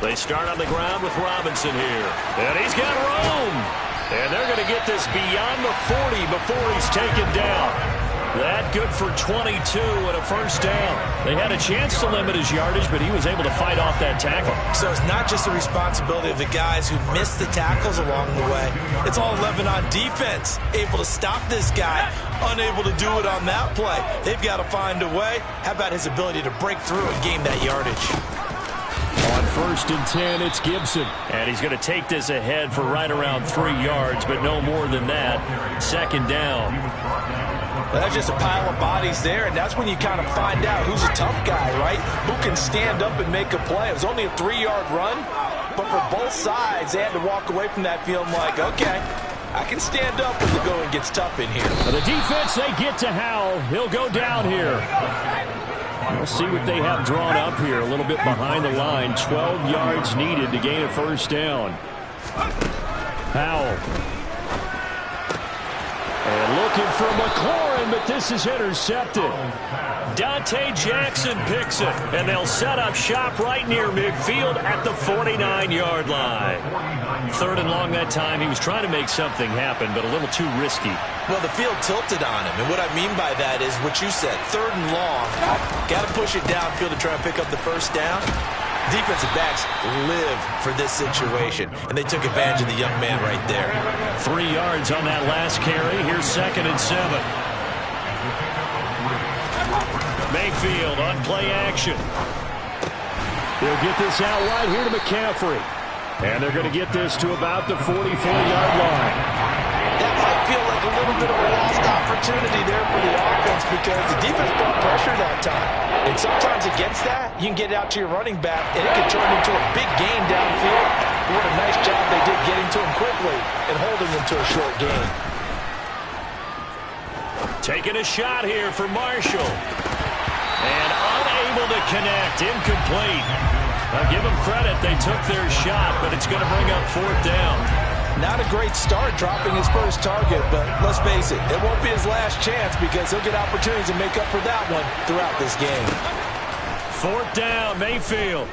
They start on the ground with Robinson here. And he's got room. And they're going to get this beyond the 40 before he's taken down. That good for 22 and a first down. They had a chance to limit his yardage, but he was able to fight off that tackle. So it's not just the responsibility of the guys who missed the tackles along the way. It's all 11 on defense, able to stop this guy, unable to do it on that play. They've got to find a way. How about his ability to break through and gain that yardage? On 1st and 10, it's Gibson. And he's going to take this ahead for right around 3 yards, but no more than that. 2nd down. Well, that's just a pile of bodies there, and that's when you kind of find out who's a tough guy, right? Who can stand up and make a play. It was only a 3-yard run, but for both sides, they had to walk away from that feeling like, okay, I can stand up when the going gets tough in here. For the defense, they get to Howell. He'll go down here. We'll see what they have drawn up here. A little bit behind the line. 12 yards needed to gain a first down. Howell. And looking for McLaurin, but this is intercepted. Dante Jackson picks it, and they'll set up shop right near midfield at the 49-yard line. 3rd and long that time. He was trying to make something happen, but a little too risky. Well, the field tilted on him, and what I mean by that is what you said, 3rd and long. Got to push it downfield to try and pick up the first down. Defensive backs live for this situation, and they took advantage of the young man right there. 3 yards on that last carry. Here's 2nd and 7. Mayfield on play action. He'll get this out right here to McCaffrey. And they're going to get this to about the 44-yard line. That might feel like a little bit of a lost opportunity there for the offense because the defense brought pressure that time. And sometimes against that, you can get it out to your running back, and it can turn into a big gain downfield. What a nice job they did getting to him quickly and holding him to a short gain. Taking a shot here for Marshall. And unable to connect. Incomplete. I'll give them credit. They took their shot, but it's going to bring up 4th down. Not a great start dropping his first target, but let's face it, it won't be his last chance because he'll get opportunities to make up for that one throughout this game. 4th down, Mayfield.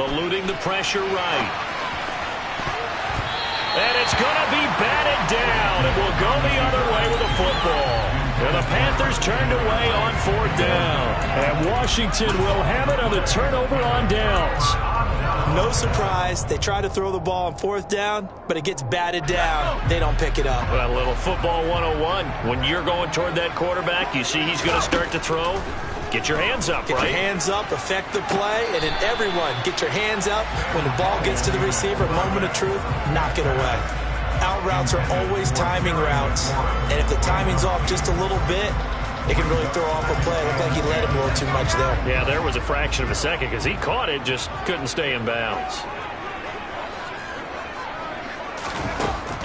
Eluding the pressure right. And it's going to be batted down. It will go the other way with a football. And the Panthers turned away on 4th down. And Washington will have it on the turnover on downs. No surprise. They try to throw the ball on 4th down, but it gets batted down. They don't pick it up. Well, a little football 101. When you're going toward that quarterback, you see he's going to start to throw. Get your hands up, Get right? your hands up, affect the play, and then everyone get your hands up. When the ball gets to the receiver, moment of truth, knock it away. Out routes are always timing routes, and if the timing's off just a little bit, it can really throw off a play. It looked like he let him a little too much there. Yeah, there was a fraction of a second because he caught it, just couldn't stay in bounds.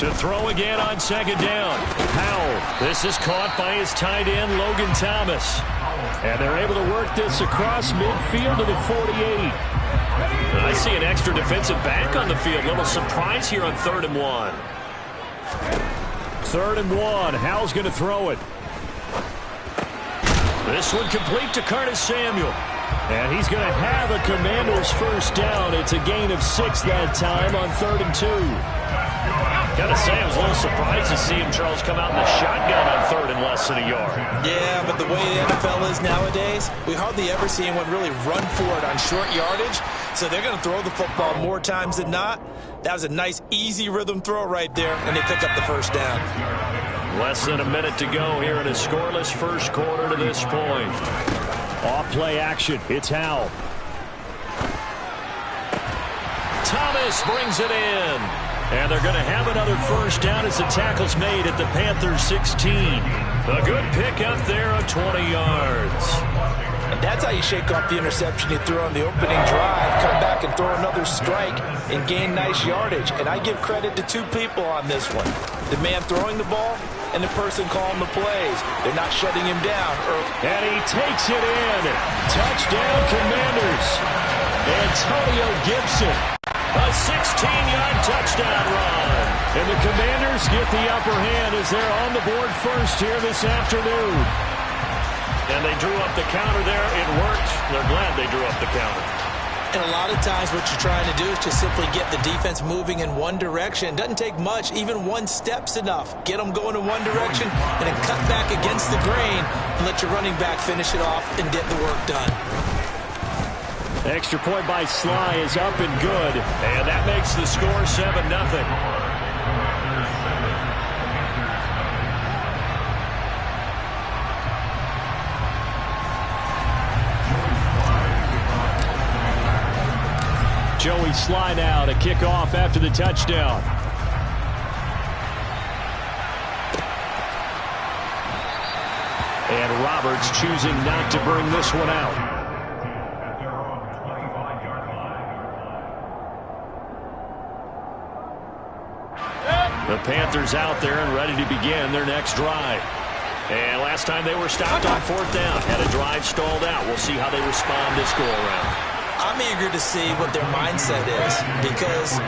To throw again on 2nd down. Howell. This is caught by his tight end, Logan Thomas. And they're able to work this across midfield to the 48. I see an extra defensive back on the field. Little surprise here on 3rd and 1. 3rd and 1. Howell's going to throw it. This one complete to Curtis Samuel. And he's going to have a Commander's first down. It's a gain of 6 that time on 3rd and 2. Gotta say, I was a little surprised to see him, Charles, come out in the shotgun on 3rd and less than a yard. Yeah, but the way the NFL is nowadays, we hardly ever see anyone really run for it on short yardage. So they're going to throw the football more times than not. That was a nice, easy rhythm throw right there, and they pick up the first down. Less than a minute to go here in a scoreless first quarter to this point. Off play action. It's Howell. Thomas brings it in. And they're going to have another first down as the tackle's made at the Panthers 16. A good pickup there of 20 yards. And that's how you shake off the interception you threw on the opening drive, come back and throw another strike and gain nice yardage. And I give credit to 2 people on this one. The man throwing the ball and the person calling the plays. They're not shutting him down early. And he takes it in. Touchdown, Commanders. Antonio Gibson. A 16-yard touchdown run. And the Commanders get the upper hand as they're on the board first here this afternoon. And they drew up the counter there. It worked. They're glad they drew up the counter. And a lot of times what you're trying to do is just simply get the defense moving in one direction. Doesn't take much. Even one step's enough. Get them going in one direction and then cut back against the grain and let your running back finish it off and get the work done. Extra point by Sly is up and good. And that makes the score 7-0. Joey Sly now to kick off after the touchdown. And Roberts choosing not to bring this one out. The Panthers out there and ready to begin their next drive. And last time they were stopped on 4th down, had a drive stalled out. We'll see how they respond this go-around. I'm eager to see what their mindset is because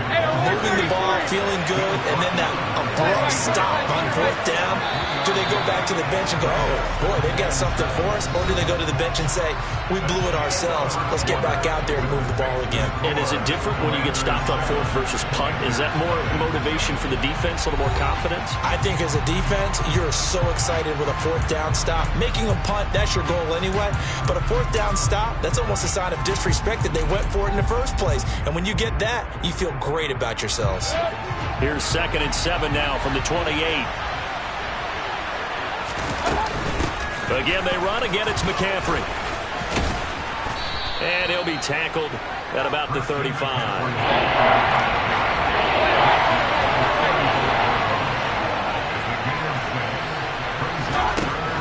moving the ball, feeling good, and then that abrupt stop on 4th down, do they go back to the bench and go, oh, boy, they've got something for us? Or do they go to the bench and say, we blew it ourselves. Let's get back out there and move the ball again. And is it different when you get stopped on 4th versus punt? Is that more motivation for the defense, a little more confidence? I think as a defense, you're so excited with a 4th down stop. Making a punt, that's your goal anyway. But a 4th down stop, that's almost a sign of disrespect that they went for it in the first place. And when you get that, you feel great about yourselves. Here's 2nd and 7 now from the 28. Again, they run. Again, it's McCaffrey. And he'll be tackled at about the 35.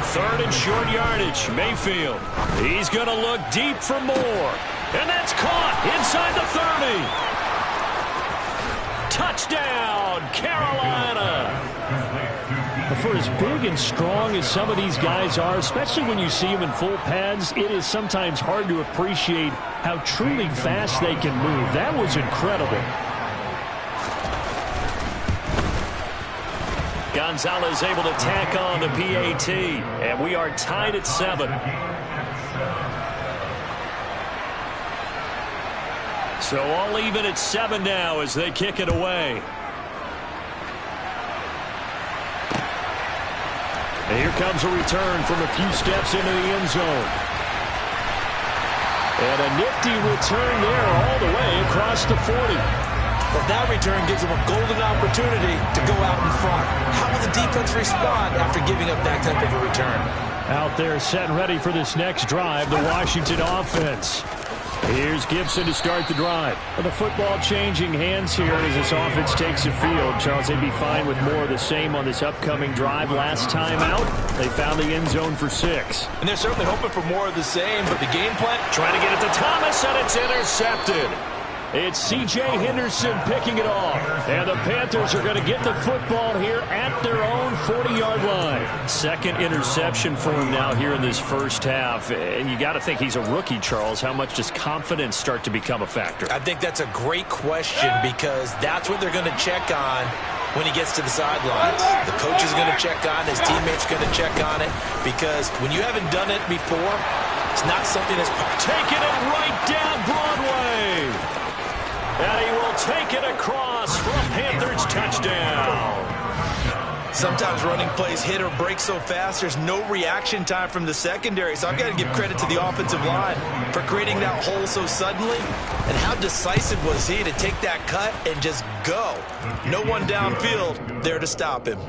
3rd and short yardage. Mayfield. He's going to look deep for more. And that's caught inside the 30. Touchdown, Carolina. For as big and strong as some of these guys are, especially when you see them in full pads, it is sometimes hard to appreciate how truly fast they can move. That was incredible. Gonzalez able to tack on the PAT, and we are tied at 7. So all even at 7 now as they kick it away. And here comes a return from a few steps into the end zone. And a nifty return there all the way across the 40. But that return gives them a golden opportunity to go out in front. How will the defense respond after giving up that type of a return? Out there set and ready for this next drive, the Washington offense. Here's Gibson to start the drive. Well, the football changing hands here as this offense takes the field. Charles, they'd be fine with more of the same on this upcoming drive. Last time out, they found the end zone for 6. And they're certainly hoping for more of the same, but the game plan... Trying to get it to Thomas, and it's intercepted. It's C.J. Henderson picking it off. And the Panthers are going to get the football here at their own 40-yard line. 2nd interception for him now here in this first half. And you got to think he's a rookie, Charles. How much does confidence start to become a factor? I think that's a great question because that's what they're going to check on when he gets to the sidelines. The coach is going to check on, his teammates are going to check on it because when you haven't done it before, it's not something that's... Taking it right down Broadway. And he will take it across for a Panthers touchdown. Sometimes running plays hit or break so fast, there's no reaction time from the secondary. So I've got to give credit to the offensive line for creating that hole so suddenly. And how decisive was he to take that cut and just go? No one downfield there to stop him.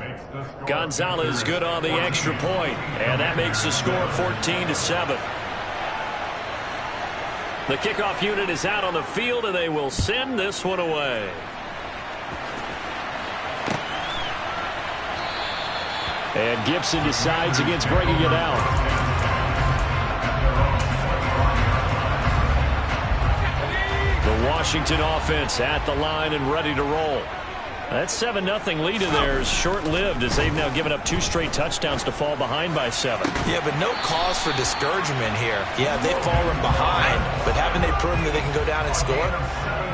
Gonzalez good on the extra point. And that makes the score 14-7. The kickoff unit is out on the field, and they will send this one away. And Gibson decides against bringing it out. The Washington offense at the line and ready to roll. That 7-0 lead in there is short-lived as they've now given up 2 straight touchdowns to fall behind by 7. Yeah, but no cause for discouragement here. Yeah, they've fallen behind, but haven't they proven that they can go down and score?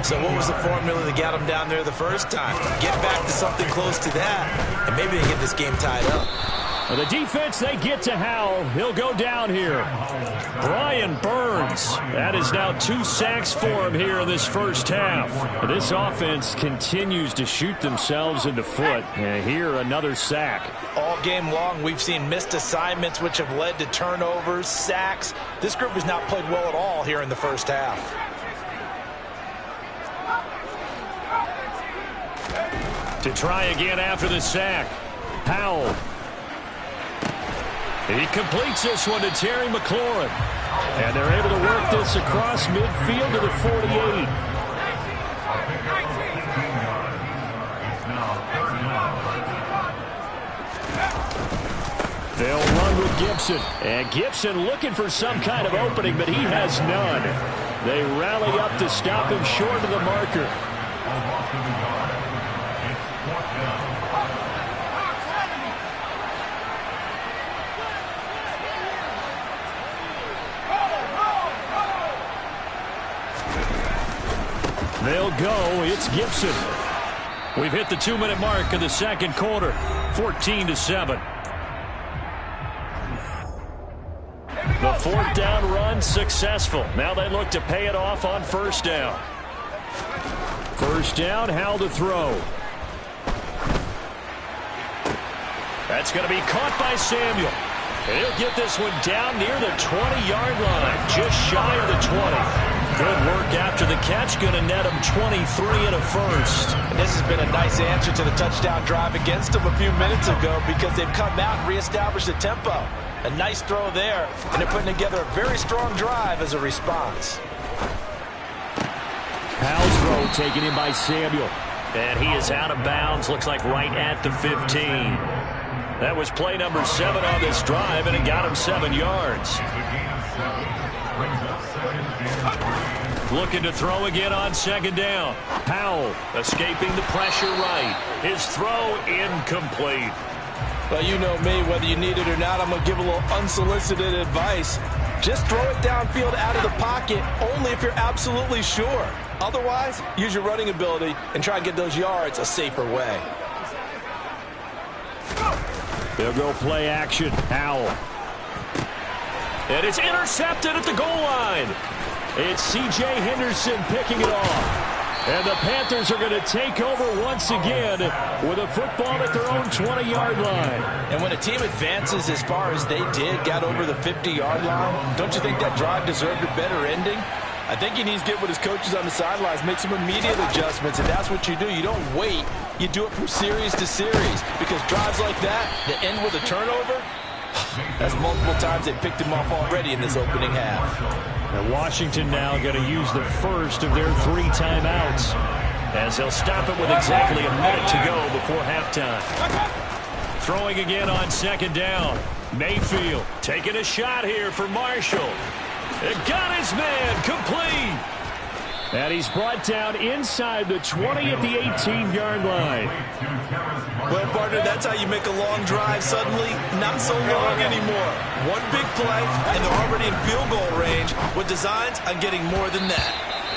So what was the formula that got them down there the first time? Get back to something close to that, and maybe they get this game tied up. The defense, they get to Howell. He'll go down here. Brian Burns. That is now 2 sacks for him here in this first half. This offense continues to shoot themselves in the foot. And here, another sack. All game long, we've seen missed assignments, which have led to turnovers, sacks. This group has not played well at all here in the first half. To try again after the sack. Howell. He completes this one to Terry McLaurin. And they're able to work this across midfield to the 48. They'll run with Gibson. And Gibson looking for some kind of opening, but he has none. They rally up to stop him short of the marker. They'll go. It's Gibson. We've hit the 2-minute mark of the second quarter. 14-7. The 4th down run successful. Now they look to pay it off on 1st down. 1st down, Howell to throw. That's going to be caught by Samuel. And he'll get this one down near the 20-yard line, just shy of the 20. Good work after the catch. Going to net him 23 and a first. And this has been a nice answer to the touchdown drive against them a few minutes ago because they've come out and reestablished the tempo. A nice throw there, and they're putting together a very strong drive as a response. Howell's throw taken in by Samuel. And he is out of bounds. Looks like right at the 15. That was play number 7 on this drive, and it got him 7 yards. Looking to throw again on 2nd down. Howell escaping the pressure right. His throw incomplete. Well, you know me, whether you need it or not, I'm going to give a little unsolicited advice. Just throw it downfield out of the pocket only if you're absolutely sure. Otherwise, use your running ability and try and get those yards a safer way. They'll go play action. Howell. And it's intercepted at the goal line. It's C.J. Henderson picking it off. And the Panthers are going to take over once again with a football at their own 20-yard line. And when a team advances as far as they did, got over the 50-yard line, don't you think that drive deserved a better ending? I think he needs to get with his coaches on the sidelines, make some immediate adjustments, and that's what you do. You don't wait. You do it from series to series because drives like that that end with a turnover, that's multiple times they picked him off already in this opening half. And Washington now going to use the first of their 3 timeouts as they'll stop it with exactly a minute to go before halftime. Throwing again on 2nd down. Mayfield taking a shot here for Marshall. It got his man complete. And he's brought down inside the 20 at the 18-yard line. Well, partner, that's how you make a long drive suddenly not so long anymore. One big play, and they're already in field goal range with designs on getting more than that.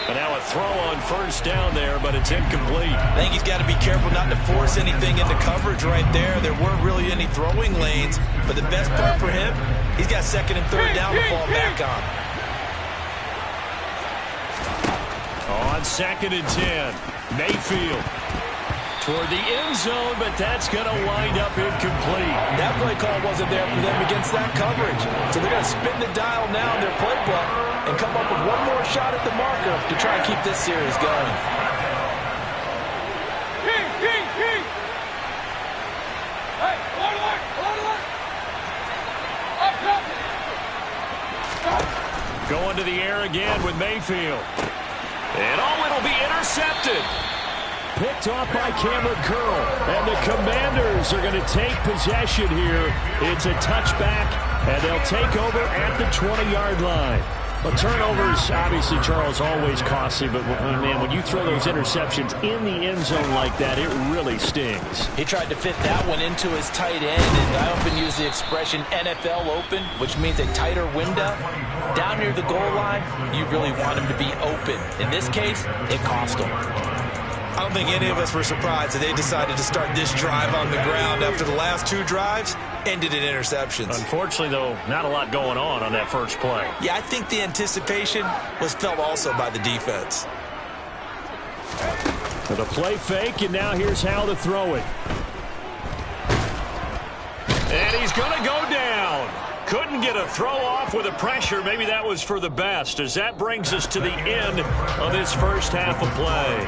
But now a throw on 1st down there, but it's incomplete. I think he's got to be careful not to force anything into coverage right there. There weren't really any throwing lanes, but the best part for him, he's got 2nd and 3rd down to fall back on. On 2nd and 10, Mayfield toward the end zone, but that's going to wind up incomplete. That play call wasn't there for them against that coverage. So they're going to spin the dial now in their playbook and come up with one more shot at the marker to try and keep this series going. Going to the air again with Mayfield. And it'll be intercepted. Picked off by Cameron Curl. And the Commanders are going to take possession here. It's a touchback, and they'll take over at the 20-yard line. But turnovers, obviously, Charles, always costly. But, man, when you throw those interceptions in the end zone like that, it really stings. He tried to fit that one into his tight end, and I often use the expression NFL open, which means a tighter window. Down near the goal line, you really want him to be open. In this case, it cost him. I don't think any of us were surprised that they decided to start this drive on the ground after the last 2 drives. ended in interceptions. Unfortunately, though, not a lot going on that first play. Yeah, I think the anticipation was felt also by the defense. For the play fake, and now here's how to throw it. And he's going to go down. Couldn't get a throw off with the pressure. Maybe that was for the best, as that brings us to the end of this first half of play.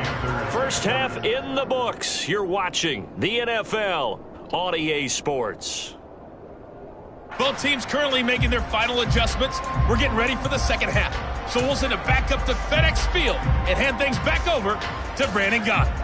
First half in the books. You're watching the NFL on EA Sports. Both teams currently making their final adjustments. We're getting ready for the second half. So we'll send it back up to FedEx Field and hand things back over to Brandon Gaudin.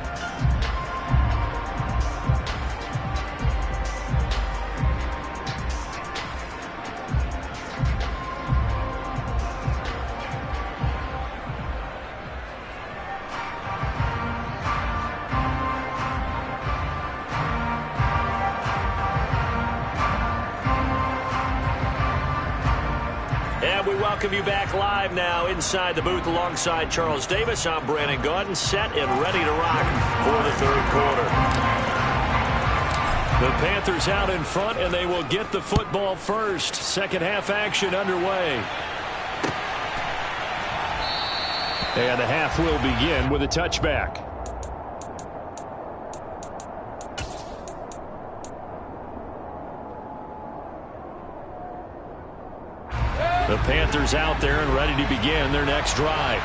Welcome you back live now inside the booth alongside Charles Davis. I'm Brandon Gaudin, set and ready to rock for the third quarter. The Panthers out in front, and they will get the football first. Second half action underway. And the half will begin with a touchback. The Panthers out there and ready to begin their next drive.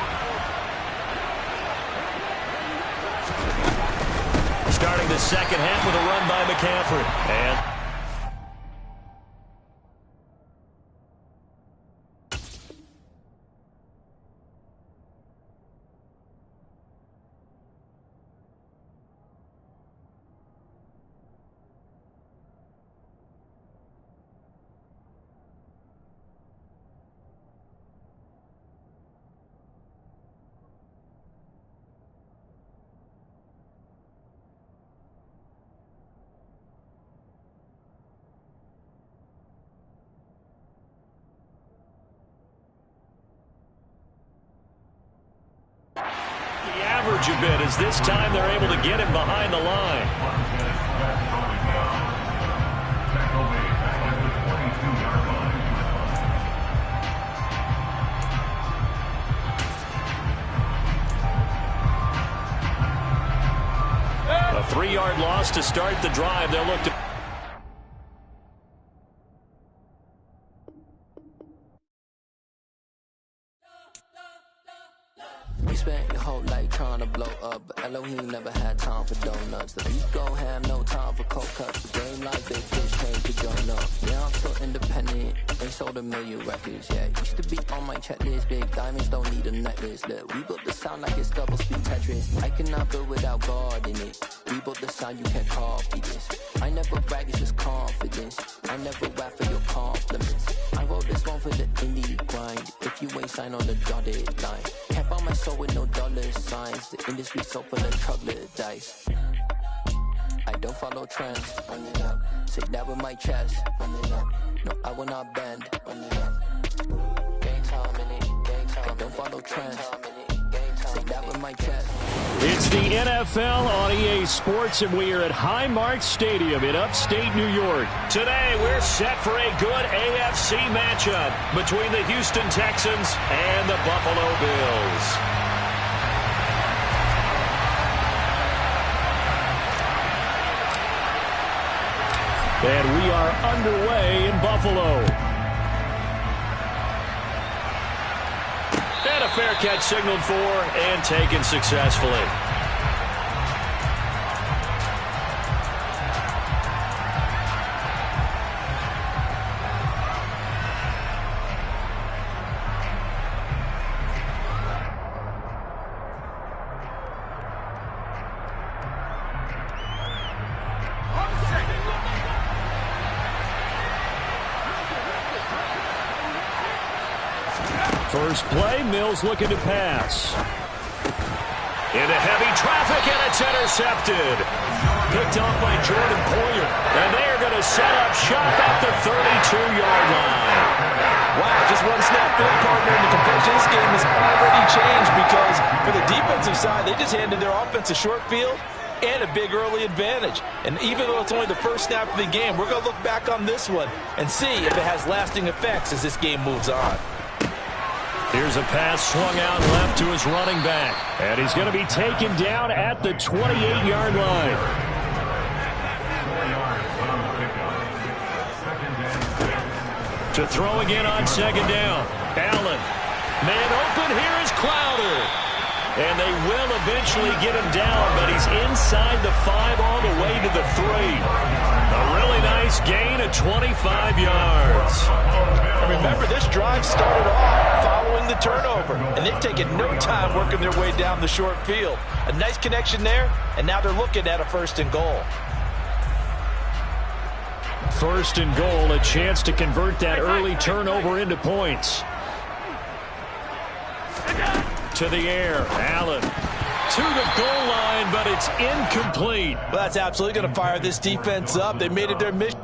Starting the second half with a run by McCaffrey. And a bit as this time they're able to get him behind the line. A 3-yard loss to start the drive. They'll look to spent your whole life trying to blow up, but Elohim never had time for donuts. The beat gon' have no time for cold cuts. The game like big fish came to join up. Yeah, I'm so independent. They sold 1 million records. Yeah, used to be on my checklist. Big diamonds don't need a necklace. Look, we built the sound like it's double speed Tetris. I cannot build without God in it. We built the sound, you can't copy this. I never brag, it's just confidence. I never rap for your compliments. I wrote this one for the indie grind. If you ain't signed on the dotted line, can't buy my soul with no dollar signs. The industry so full of troglodytes. I don't follow trends. Run it up. Say that with my chest. Run it up. No, I will not bend. Run it up. Game time in it. Game time. I don't follow trends. Say that with my chest. It's the NFL on EA Sports, and we are at Highmark Stadium in upstate New York. Today, we're set for a good AFC matchup between the Houston Texans and the Buffalo Bills. And we are underway in Buffalo. And a fair catch signaled for and taken successfully. First play, Mills looking to pass. Into heavy traffic, and it's intercepted. Picked off by Jordan Poyer. And they are going to set up shop at the 32-yard line. Wow, just one snap for the partner in the completion. This game has already changed because for the defensive side, they just handed their offense a short field. and a big early advantage. And even though it's only the first snap of the game, we're going to look back on this one and see if it has lasting effects as this game moves on. Here's a pass swung out left to his running back. And he's going to be taken down at the 28-yard line. To throw again on second down. Allen. Man open. Here is Crowder. And they will eventually get him down, but he's inside the 5 all the way to the 3. A really nice gain of 25 yards. And remember, this drive started off following the turnover, and they've taken no time working their way down the short field. A nice connection there, and now they're looking at a 1st and goal. 1st and goal, a chance to convert that early turnover into points. To the air, Allen to the goal line, but it's incomplete. Well, that's absolutely going to fire this defense up. They made it their mission.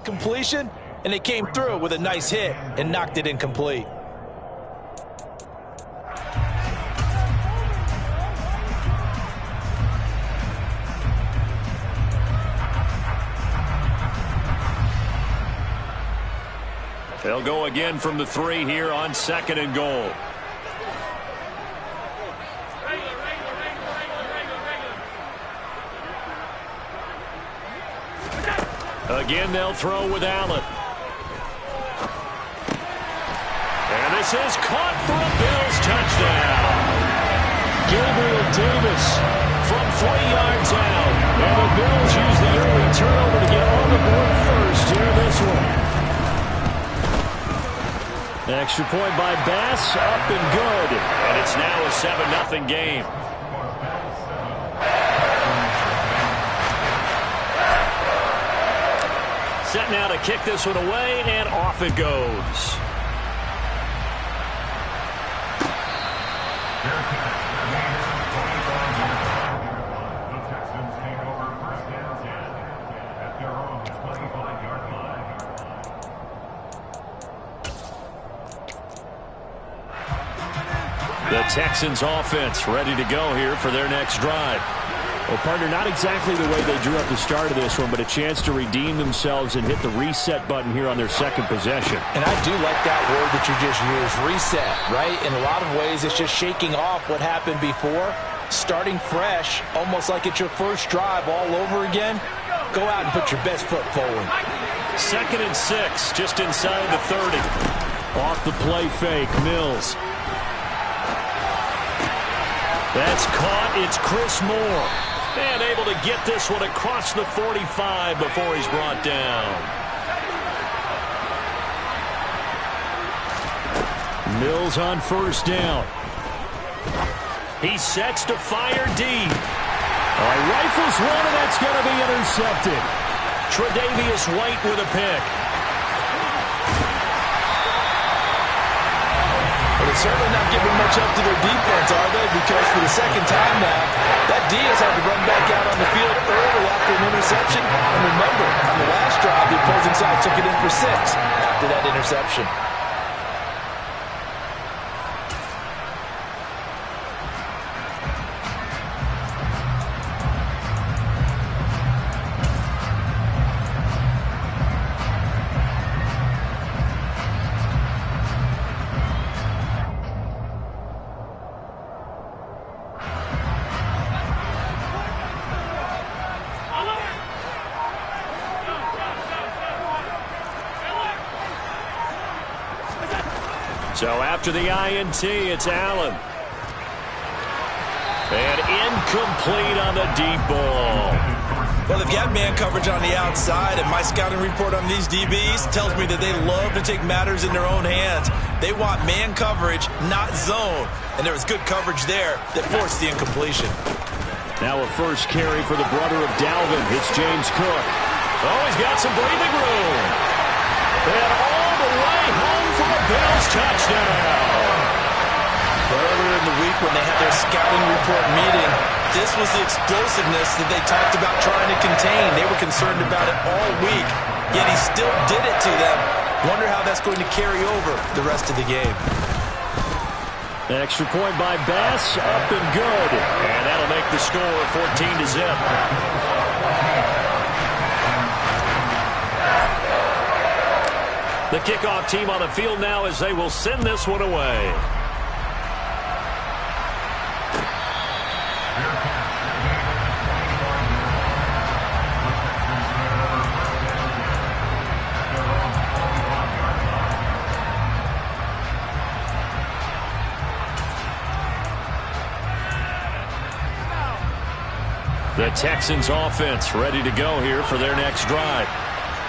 Completion, and they came through with a nice hit and knocked it incomplete. They'll go again from the 3 here on 2nd and goal. Again, they'll throw with Allen. And this is caught for a Bills touchdown. Gabriel Davis from 3 yards out. And the Bills use the early turnover to get on the board first here in this one. An extra point by Bass, up and good. And it's now a 7-0 game. Set now to kick this one away, and off it goes. The Texans offense ready to go here for their next drive. Well, partner, not exactly the way they drew up the start of this one, but a chance to redeem themselves and hit the reset button here on their second possession. And I do like that word that you just used, reset, right? In a lot of ways, it's just shaking off what happened before, starting fresh, almost like it's your first drive all over again. Go out and put your best foot forward. 2nd and 6, just inside the 30. Off the play fake, Mills. That's caught. It's Chris Moore. And able to get this one across the 45 before he's brought down. Mills on 1st down. He sets to fire deep. Rifles one, and that's going to be intercepted. Tre'Davious White with a pick. They're certainly not giving much up to their defense, are they? Because for the second time now, that D has had to run back out on the field early after an interception. And remember, on the last drive, the opposing side took it in for 6 after that interception. So after the INT, it's Allen. And incomplete on the deep ball. Well, they've got had man coverage on the outside, and my scouting report on these DBs tells me that they love to take matters in their own hands. They want man coverage, not zone. And there was good coverage there that forced the incompletion. Now a first carry for the brother of Dalvin. It's James Cook. Oh, he's got some breathing room. And all the way home for a Bills touchdown. Earlier in the week when they had their scouting report meeting, this was the explosiveness that they talked about trying to contain. They were concerned about it all week, yet he still did it to them. Wonder how that's going to carry over the rest of the game. An extra point by Bass, up and good. And that'll make the score 14-0. The kickoff team on the field now as they will send this one away. The Texans offense ready to go here for their next drive.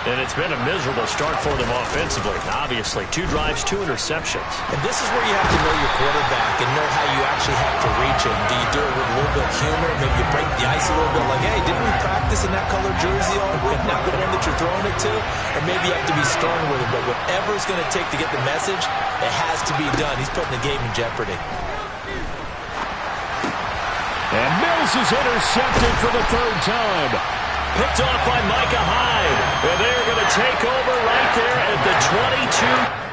And it's been a miserable start for them offensively. Obviously, 2 drives, 2 interceptions. And this is where you have to know your quarterback and know how you actually have to reach him. Do you do it with a little bit of humor? Maybe you break the ice a little bit like, hey, didn't we practice in that color jersey all week? Not the one that you're throwing it to? Or maybe you have to be stern with him. But whatever it's going to take to get the message, it has to be done. He's putting the game in jeopardy. And Mills is intercepted for the 3rd time. Picked off by Micah Hyde. And they're going to take over right there at the 22.